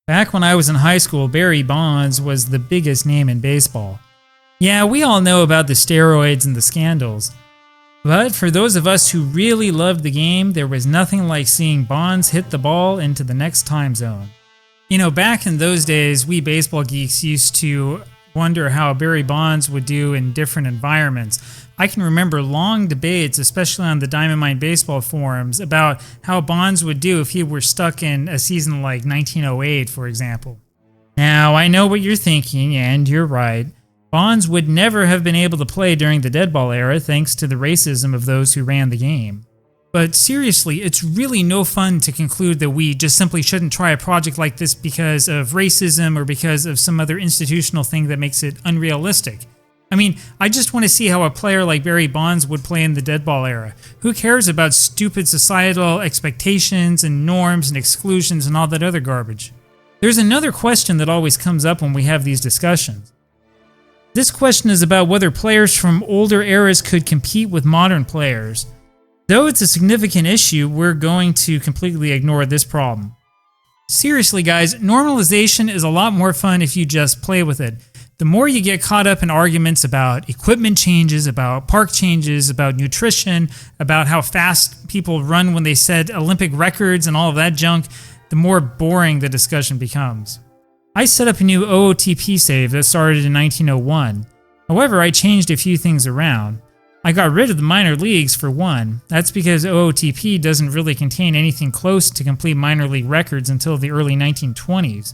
Back when I was in high school, Barry Bonds was the biggest name in baseball. Yeah, we all know about the steroids and the scandals. But for those of us who really loved the game, there was nothing like seeing Bonds hit the ball into the next time zone. You know, back in those days, we baseball geeks used to wonder how Barry Bonds would do in different environments. I can remember long debates, especially on the Diamond Mine baseball forums, about how Bonds would do if he were stuck in a season like 1908, for example. Now, I know what you're thinking, and you're right. Bonds would never have been able to play during the Deadball era thanks to the racism of those who ran the game. But seriously, it's really no fun to conclude that we just simply shouldn't try a project like this because of racism or because of some other institutional thing that makes it unrealistic. I mean, I just want to see how a player like Barry Bonds would play in the Deadball era. Who cares about stupid societal expectations and norms and exclusions and all that other garbage? There's another question that always comes up when we have these discussions. This question is about whether players from older eras could compete with modern players. Though it's a significant issue, we're going to completely ignore this problem. Seriously guys, normalization is a lot more fun if you just play with it. The more you get caught up in arguments about equipment changes, about park changes, about nutrition, about how fast people run when they set Olympic records and all of that junk, the more boring the discussion becomes. I set up a new OOTP save that started in 1901. However, I changed a few things around. I got rid of the minor leagues for one. That's because OOTP doesn't really contain anything close to complete minor league records until the early 1920s.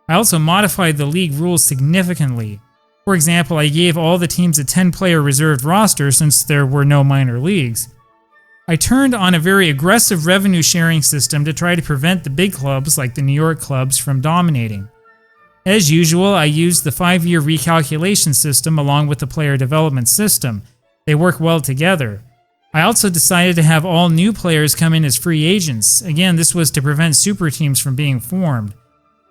I also modified the league rules significantly. For example, I gave all the teams a 10-player reserved roster since there were no minor leagues. I turned on a very aggressive revenue sharing system to try to prevent the big clubs like the New York clubs from dominating. As usual, I used the 5-year recalculation system along with the player development system. They work well together. I also decided to have all new players come in as free agents. Again, this was to prevent super teams from being formed.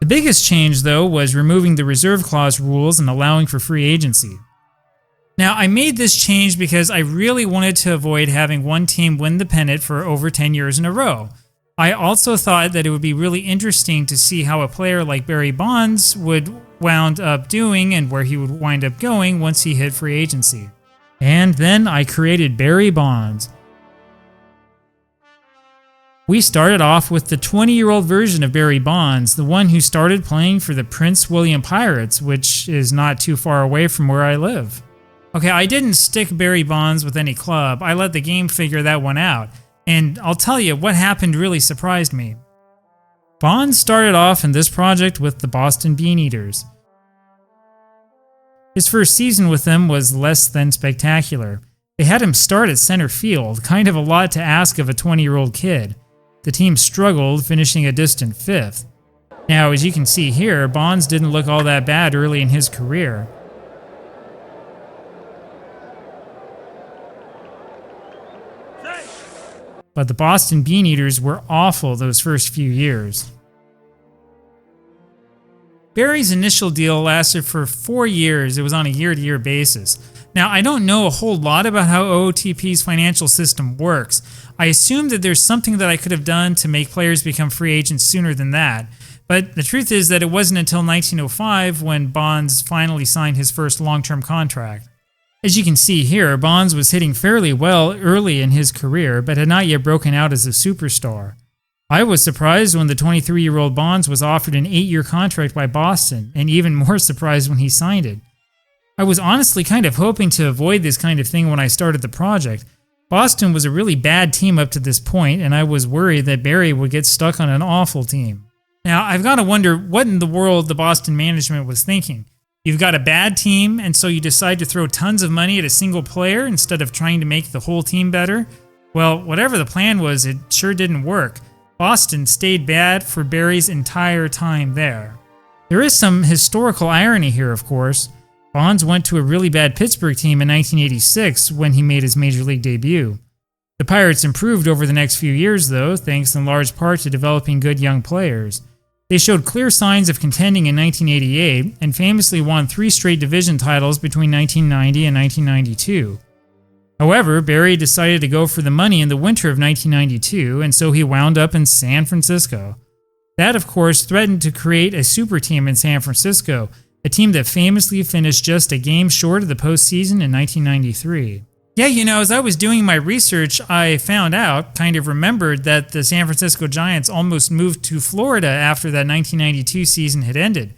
The biggest change, though, was removing the reserve clause rules and allowing for free agency. Now, I made this change because I really wanted to avoid having one team win the pennant for over 10 years in a row. I also thought that it would be really interesting to see how a player like Barry Bonds would wound up doing and where he would wind up going once he hit free agency. And then I created Barry Bonds. We started off with the 20-year-old version of Barry Bonds, the one who started playing for the Prince William Pirates, which is not too far away from where I live. Okay, I didn't stick Barry Bonds with any club. I let the game figure that one out. And I'll tell you, what happened really surprised me. Bonds started off in this project with the Boston Bean Eaters. His first season with them was less than spectacular. They had him start at center field, kind of a lot to ask of a 20-year-old kid. The team struggled, finishing a distant 5th. Now, as you can see here, Bonds didn't look all that bad early in his career. But the Boston Bean Eaters were awful those first few years. Barry's initial deal lasted for 4 years. It was on a year-to-year basis. Now, I don't know a whole lot about how OOTP's financial system works. I assume that there's something that I could have done to make players become free agents sooner than that. But the truth is that it wasn't until 1905 when Bonds finally signed his first long-term contract. As you can see here, Bonds was hitting fairly well early in his career, but had not yet broken out as a superstar. I was surprised when the 23-year-old Bonds was offered an 8-year contract by Boston, and even more surprised when he signed it. I was honestly kind of hoping to avoid this kind of thing when I started the project. Boston was a really bad team up to this point, and I was worried that Barry would get stuck on an awful team. Now, I've got to wonder what in the world the Boston management was thinking. You've got a bad team, and so you decide to throw tons of money at a single player instead of trying to make the whole team better? Well, whatever the plan was, it sure didn't work. Boston stayed bad for Barry's entire time there. There is some historical irony here, of course. Bonds went to a really bad Pittsburgh team in 1986 when he made his major league debut. The Pirates improved over the next few years, though, thanks in large part to developing good young players. They showed clear signs of contending in 1988 and famously won 3 straight division titles between 1990 and 1992. However, Barry decided to go for the money in the winter of 1992, and so he wound up in San Francisco. That, of course, threatened to create a super team in San Francisco, a team that famously finished just a game short of the postseason in 1993. Yeah, as I was doing my research, I found out, kind of remembered, that the San Francisco Giants almost moved to Florida after that 1992 season had ended.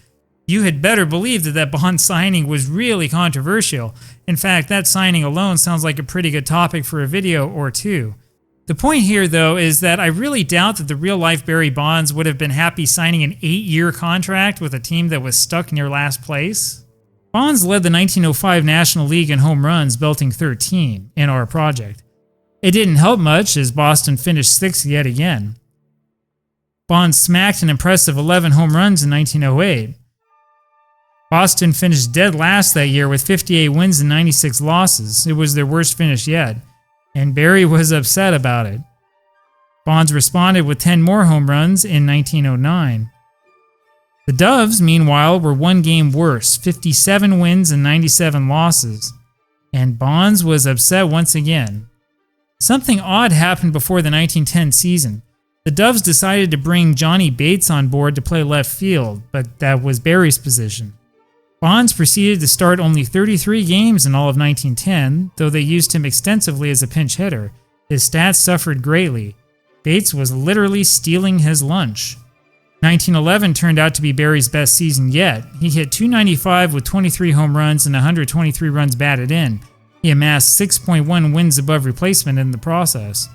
You had better believe that Bond signing was really controversial. In fact, that signing alone sounds like a pretty good topic for a video or two. The point here, though, is that I really doubt that the real-life Barry Bonds would have been happy signing an 8-year contract with a team that was stuck near last place. Bonds led the 1905 National League in home runs, belting 13 in our project. It didn't help much as Boston finished 6th yet again. Bonds smacked an impressive 11 home runs in 1908. Boston finished dead last that year with 58 wins and 96 losses. It was their worst finish yet, and Barry was upset about it. Bonds responded with 10 more home runs in 1909. The Doves, meanwhile, were one game worse, 57 wins and 97 losses, and Bonds was upset once again. Something odd happened before the 1910 season. The Doves decided to bring Johnny Bates on board to play left field, but that was Barry's position. Bonds proceeded to start only 33 games in all of 1910, though they used him extensively as a pinch hitter. His stats suffered greatly. Bates was literally stealing his lunch. 1911 turned out to be Barry's best season yet. He hit .295 with 23 home runs and 123 runs batted in. He amassed 6.1 wins above replacement in the process.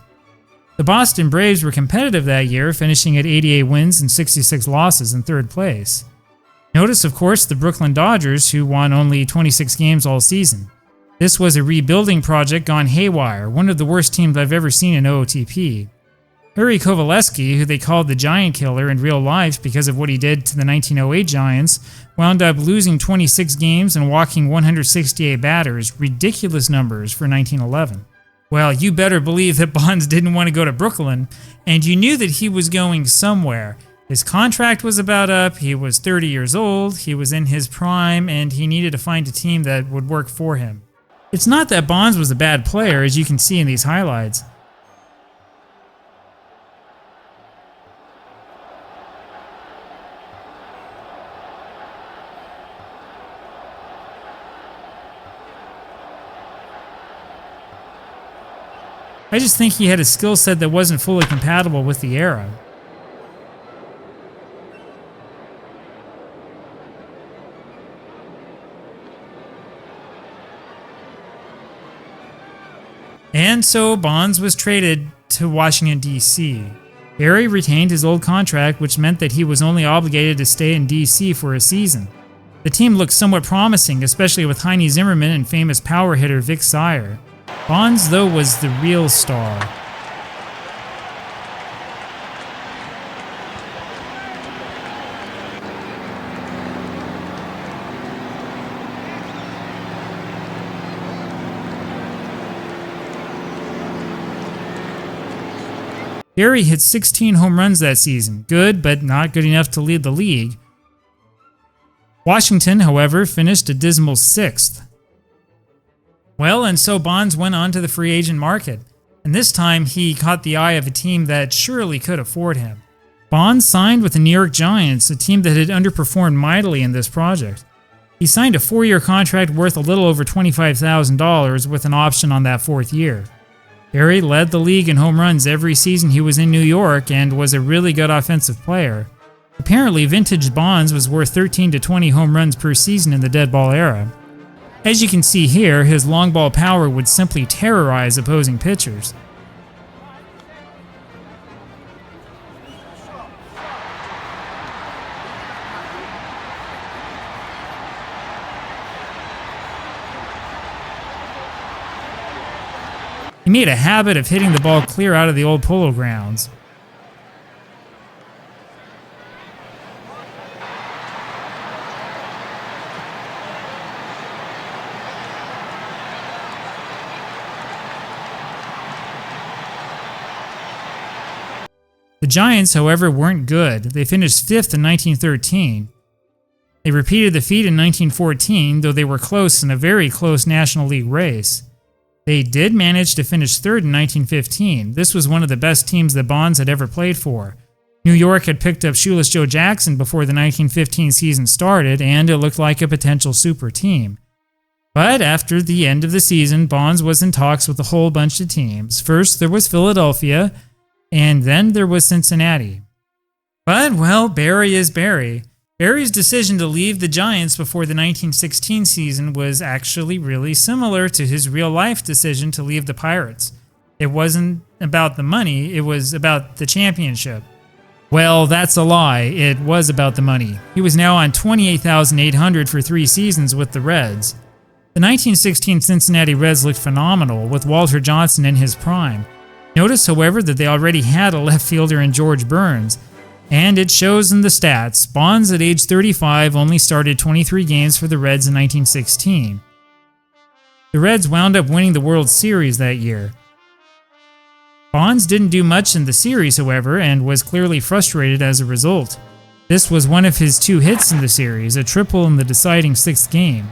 The Boston Braves were competitive that year, finishing at 88 wins and 66 losses in third place. Notice, of course, the Brooklyn Dodgers, who won only 26 games all season. This was a rebuilding project gone haywire, one of the worst teams I've ever seen in OOTP. Harry Kovaleski, who they called the Giant Killer in real life because of what he did to the 1908 Giants, wound up losing 26 games and walking 168 batters, ridiculous numbers for 1911. Well, you better believe that Bonds didn't want to go to Brooklyn, and you knew that he was going somewhere. His contract was about up, he was 30 years old, he was in his prime, and he needed to find a team that would work for him. It's not that Bonds was a bad player, as you can see in these highlights. I just think he had a skill set that wasn't fully compatible with the era. And so Bonds was traded to Washington, D.C. Barry retained his old contract, which meant that he was only obligated to stay in D.C. for a season. The team looked somewhat promising, especially with Heine Zimmerman and famous power hitter Vic Sire. Bonds, though, was the real star. Barry hit 16 home runs that season, good, but not good enough to lead the league. Washington, however, finished a dismal 6th. Well, and so Bonds went on to the free agent market, and this time he caught the eye of a team that surely could afford him. Bonds signed with the New York Giants, a team that had underperformed mightily in this project. He signed a 4-year contract worth a little over $25,000 with an option on that 4th year. Barry led the league in home runs every season he was in New York and was a really good offensive player. Apparently, vintage Bonds was worth 13 to 20 home runs per season in the Deadball era. As you can see here, his long ball power would simply terrorize opposing pitchers. He made a habit of hitting the ball clear out of the old Polo Grounds. The Giants, however, weren't good. They finished 5th in 1913. They repeated the feat in 1914, though they were close in a very close National League race. They did manage to finish 3rd in 1915. This was one of the best teams that Bonds had ever played for. New York had picked up Shoeless Joe Jackson before the 1915 season started, and it looked like a potential super team. But after the end of the season, Bonds was in talks with a whole bunch of teams. First, there was Philadelphia, and then there was Cincinnati. But, well, Barry is Barry. Barry's decision to leave the Giants before the 1916 season was actually really similar to his real-life decision to leave the Pirates. It wasn't about the money, it was about the championship. Well, that's a lie. It was about the money. He was now on $28,800 for 3 seasons with the Reds. The 1916 Cincinnati Reds looked phenomenal, with Walter Johnson in his prime. Notice, however, that they already had a left fielder in George Burns, and it shows in the stats. Bonds at age 35 only started 23 games for the Reds in 1916. The Reds wound up winning the World Series that year. Bonds didn't do much in the series, however, and was clearly frustrated as a result. This was one of his 2 hits in the series, a triple in the deciding 6th game.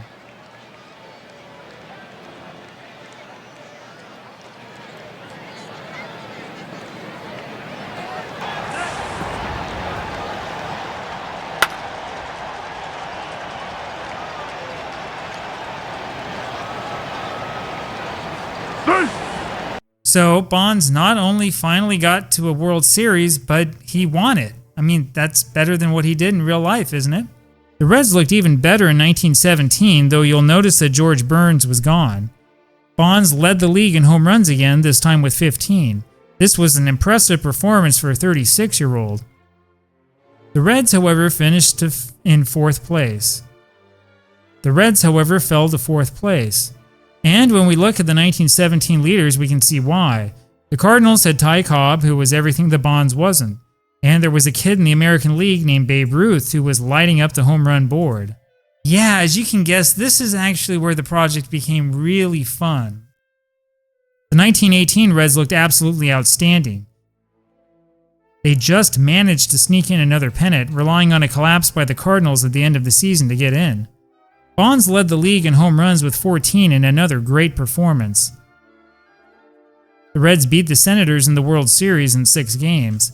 So Bonds not only finally got to a World Series, but he won it. I mean, that's better than what he did in real life, isn't it? The Reds looked even better in 1917, though you'll notice that George Burns was gone. Bonds led the league in home runs again, this time with 15. This was an impressive performance for a 36-year-old. The Reds, however, finished in 4th place. The Reds, however, fell to 4th place. And when we look at the 1917 leaders, we can see why. The Cardinals had Ty Cobb, who was everything that Bonds wasn't. And there was a kid in the American League named Babe Ruth who was lighting up the home run board. Yeah, as you can guess, this is actually where the project became really fun. The 1918 Reds looked absolutely outstanding. They just managed to sneak in another pennant, relying on a collapse by the Cardinals at the end of the season to get in. Bonds led the league in home runs with 14 in another great performance. The Reds beat the Senators in the World Series in 6 games.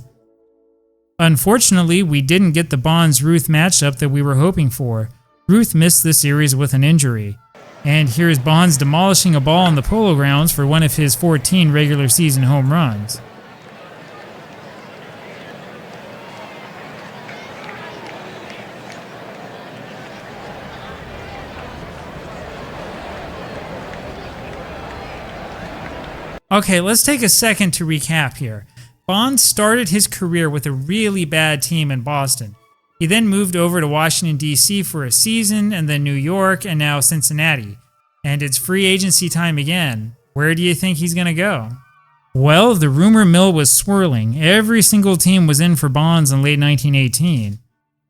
Unfortunately, we didn't get the Bonds-Ruth matchup that we were hoping for. Ruth missed the series with an injury. And here's Bonds demolishing a ball on the Polo Grounds for one of his 14 regular season home runs. Okay, let's take a second to recap here. Bonds started his career with a really bad team in Boston. He then moved over to Washington, D.C. for a season, and then New York, and now Cincinnati. And it's free agency time again. Where do you think he's going to go? Well, the rumor mill was swirling. Every single team was in for Bonds in late 1918.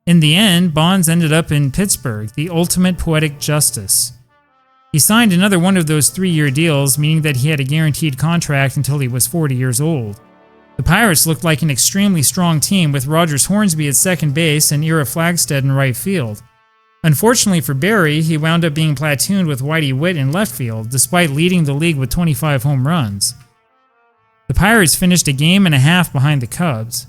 In the end, Bonds ended up in Pittsburgh, the ultimate poetic justice. He signed another one of those 3-year deals, meaning that he had a guaranteed contract until he was 40 years old. The Pirates looked like an extremely strong team with Rogers Hornsby at second base and Ira Flagstead in right field. Unfortunately for Barry, he wound up being platooned with Whitey Witt in left field, despite leading the league with 25 home runs. The Pirates finished a game and a half behind the Cubs.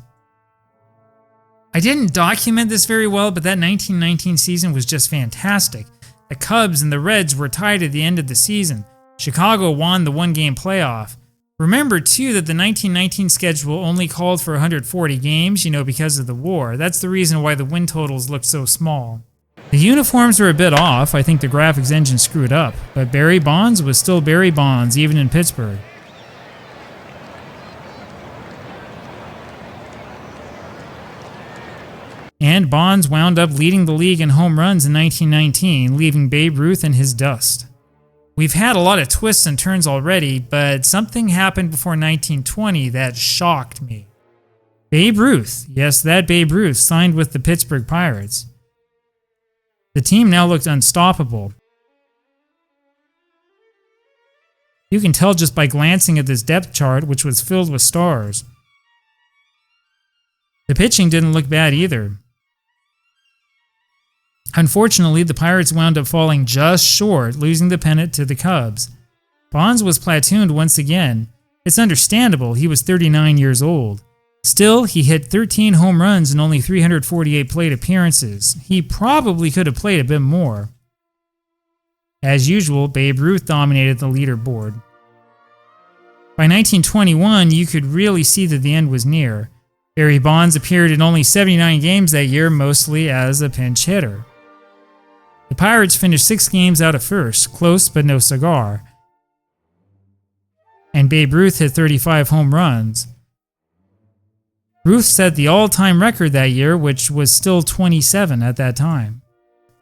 I didn't document this very well, but that 1919 season was just fantastic. The Cubs and the Reds were tied at the end of the season. Chicago won the 1-game playoff. Remember, too, that the 1919 schedule only called for 140 games, because of the war. That's the reason why the win totals looked so small. The uniforms were a bit off. I think the graphics engine screwed up. But Barry Bonds was still Barry Bonds, even in Pittsburgh. And Bonds wound up leading the league in home runs in 1919, leaving Babe Ruth in his dust. We've had a lot of twists and turns already, but something happened before 1920 that shocked me. Babe Ruth, yes, that Babe Ruth, signed with the Pittsburgh Pirates. The team now looked unstoppable. You can tell just by glancing at this depth chart, which was filled with stars. The pitching didn't look bad either. Unfortunately, the Pirates wound up falling just short, losing the pennant to the Cubs. Bonds was platooned once again. It's understandable, he was 39 years old. Still, he hit 13 home runs in only 348 plate appearances. He probably could have played a bit more. As usual, Babe Ruth dominated the leaderboard. By 1921, you could really see that the end was near. Barry Bonds appeared in only 79 games that year, mostly as a pinch hitter. The Pirates finished 6 games out of first, close but no cigar. And Babe Ruth hit 35 home runs. Ruth set the all-time record that year, which was still 27 at that time.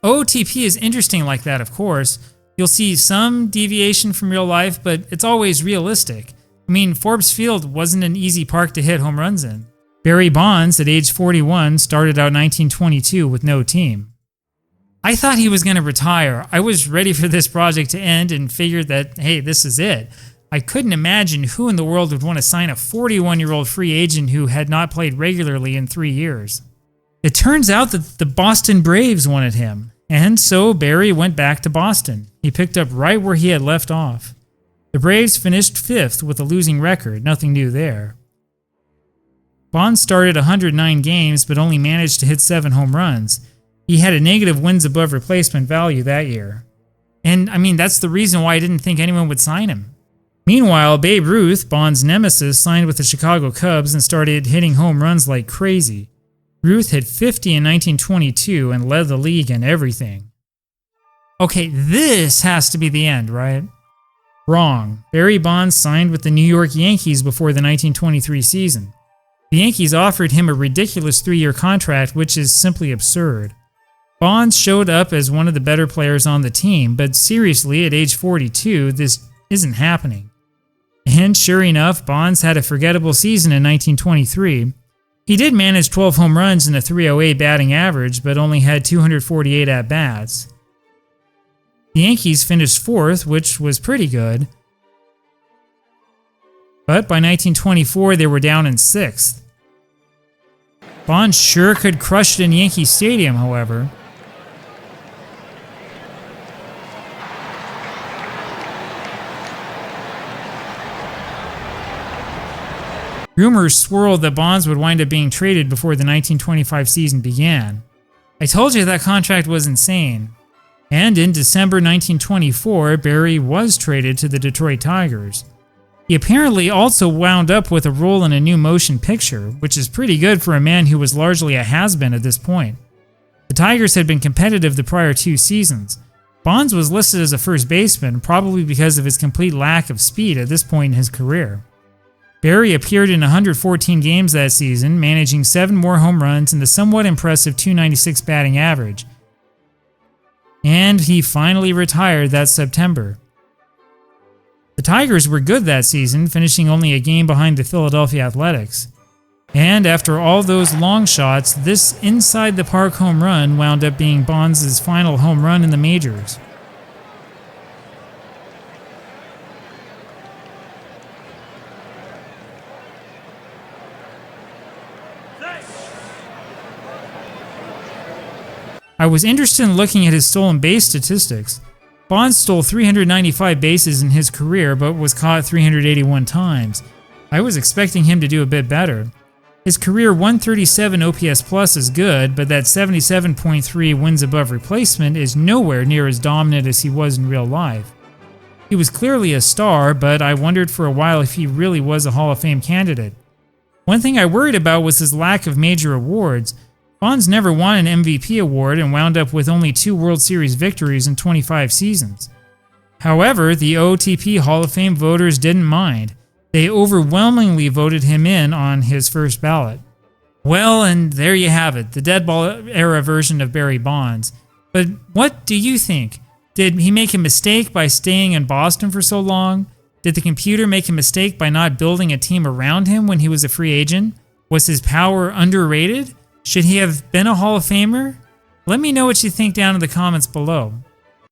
OOTP is interesting like that, of course. You'll see some deviation from real life, but it's always realistic. I mean, Forbes Field wasn't an easy park to hit home runs in. Barry Bonds, at age 41, started out 1922 with no team. I thought he was going to retire. I was ready for this project to end and figured that, hey, this is it. I couldn't imagine who in the world would want to sign a 41-year-old free agent who had not played regularly in 3 years. It turns out that the Boston Braves wanted him, and so Barry went back to Boston. He picked up right where he had left off. The Braves finished 5th with a losing record, nothing new there. Bonds started 109 games but only managed to hit 7 home runs. He had a negative wins above replacement value that year. And I mean, that's the reason why I didn't think anyone would sign him. Meanwhile, Babe Ruth, Bonds' nemesis, signed with the Chicago Cubs and started hitting home runs like crazy. Ruth hit 50 in 1922 and led the league in everything. Okay, this has to be the end, right? Wrong. Barry Bonds signed with the New York Yankees before the 1923 season. The Yankees offered him a ridiculous 3-year contract, which is simply absurd. Bonds showed up as one of the better players on the team, but seriously, at age 42, this isn't happening. And sure enough, Bonds had a forgettable season in 1923. He did manage 12 home runs and a .308 batting average, but only had 248 at-bats. The Yankees finished 4th, which was pretty good. But by 1924, they were down in 6th. Bonds sure could crush it in Yankee Stadium, however. Rumors swirled that Bonds would wind up being traded before the 1925 season began. I told you that contract was insane. And in December 1924, Barry was traded to the Detroit Tigers. He apparently also wound up with a role in a new motion picture, which is pretty good for a man who was largely a has-been at this point. The Tigers had been competitive the prior 2 seasons. Bonds was listed as a first baseman, probably because of his complete lack of speed at this point in his career. Barry appeared in 114 games that season, managing 7 more home runs and a somewhat impressive .296 batting average. And he finally retired that September. The Tigers were good that season, finishing only a game behind the Philadelphia Athletics. And after all those long shots, this inside-the-park home run wound up being Bonds' final home run in the majors. I was interested in looking at his stolen base statistics. Bonds stole 395 bases in his career, but was caught 381 times. I was expecting him to do a bit better. His career 137 OPS plus is good, but that 77.3 wins above replacement is nowhere near as dominant as he was in real life. He was clearly a star, but I wondered for a while if he really was a Hall of Fame candidate. One thing I worried about was his lack of major awards. Bonds never won an MVP award and wound up with only 2 World Series victories in 25 seasons. However, the OOTP Hall of Fame voters didn't mind. They overwhelmingly voted him in on his first ballot. Well, and there you have it, the Deadball era version of Barry Bonds. But what do you think? Did he make a mistake by staying in Boston for so long? Did the computer make a mistake by not building a team around him when he was a free agent? Was his power underrated? Should he have been a Hall of Famer? Let me know what you think down in the comments below.